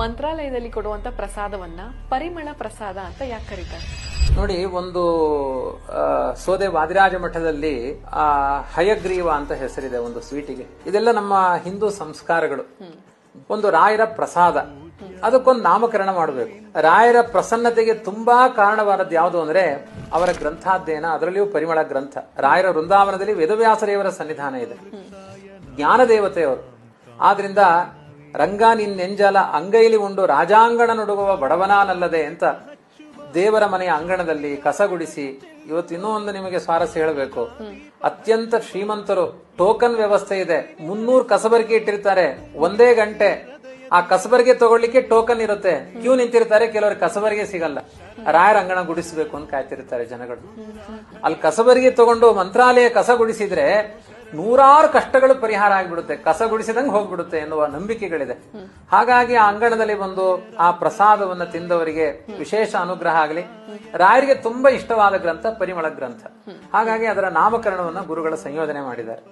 ಮಂತ್ರಾಲಯದಲ್ಲಿ ಕೊಡುವಂತ ಪ್ರಸಾದವನ್ನ ಪರಿಮಳ ಪ್ರಸಾದ ಅಂತ ಯಾಕೆ ಕರೀತಾರೆ? ನೋಡಿ, ಒಂದು ಸೋದೆ ವಾದಿರಾಜ ಮಠದಲ್ಲಿ ಹಯಗ್ರೀವ ಅಂತ ಹೆಸರಿದೆ ಒಂದು ಸ್ವೀಟಿಗೆ. ಇದೆಲ್ಲ ನಮ್ಮ ಹಿಂದೂ ಸಂಸ್ಕಾರಗಳು. ಒಂದು ರಾಯರ ಪ್ರಸಾದ, ಅದಕ್ಕೊಂದು ನಾಮಕರಣ ಮಾಡಬೇಕು. ರಾಯರ ಪ್ರಸನ್ನತೆಗೆ ತುಂಬಾ ಕಾರಣವಾದದ್ದು ಯಾವುದು ಅಂದ್ರೆ ಅವರ ಗ್ರಂಥಾಧ್ಯಯನ, ಅದರಲ್ಲಿಯೂ ಪರಿಮಳ ಗ್ರಂಥ. ರಾಯರ ವೃಂದಾವನದಲ್ಲಿ ವೇದವ್ಯಾಸದೇವರ ಸನ್ನಿಧಾನ ಇದೆ, ಜ್ಞಾನ ದೇವತೆಯವರು. ಆದ್ರಿಂದ ರಂಗ ನಿನ್ನೆಂಜಲ ಅಂಗೈಲಿ ಉಂಡು ರಾಜಾಂಗಣ ನುಡುಗುವ ಬಡವನಾನಲ್ಲದೆ ಅಂತ ದೇವರ ಮನೆಯ ಅಂಗಣದಲ್ಲಿ ಕಸಗುಡಿಸಿ, ಇವತ್ತು ಇನ್ನೂ ಒಂದು ನಿಮಗೆ ಸ್ವಾರಸ್ಯ ಹೇಳಬೇಕು, ಅತ್ಯಂತ ಶ್ರೀಮಂತರು, ಟೋಕನ್ ವ್ಯವಸ್ಥೆ ಇದೆ, 300 ಕಸಬರಿಕೆ ಇಟ್ಟಿರ್ತಾರೆ. ಒಂದೇ ಗಂಟೆ ಆ ಕಸಬರಿಗೆ ತಗೊಳ್ಳಿಕ್ಕೆ ಟೋಕನ್ ಇರುತ್ತೆ, ಕ್ಯೂ ನಿಂತಿರ್ತಾರೆ. ಕೆಲವರು ಕಸಬರಿಗೆ ಸಿಗಲ್ಲ, ರಾಯರ ಅಂಗಣ ಗುಡಿಸಬೇಕು ಅಂತ ಕಾಯ್ತಿರ್ತಾರೆ ಜನಗಳು. ಅಲ್ಲಿ ಕಸಬರಿಗೆ ತಗೊಂಡು ಮಂತ್ರಾಲಯ ಕಸ ಗುಡಿಸಿದ್ರೆ ನೂರಾರು ಕಷ್ಟಗಳು ಪರಿಹಾರ ಆಗಿಬಿಡುತ್ತೆ, ಕಸ ಗುಡಿಸಿದಂಗೆ ಹೋಗ್ಬಿಡುತ್ತೆ ಎನ್ನುವ ನಂಬಿಕೆಗಳಿದೆ. ಹಾಗಾಗಿ ಆ ಅಂಗಣದಲ್ಲಿ ಬಂದು ಆ ಪ್ರಸಾದವನ್ನು ತಿಂದವರಿಗೆ ವಿಶೇಷ ಅನುಗ್ರಹ ಆಗಲಿ. ರಾಯರಿಗೆ ತುಂಬಾ ಇಷ್ಟವಾದ ಗ್ರಂಥ ಪರಿಮಳ ಗ್ರಂಥ. ಹಾಗಾಗಿ ಅದರ ನಾಮಕರಣವನ್ನು ಗುರುಗಳ ಸಂಯೋಜನೆ ಮಾಡಿದ್ದಾರೆ.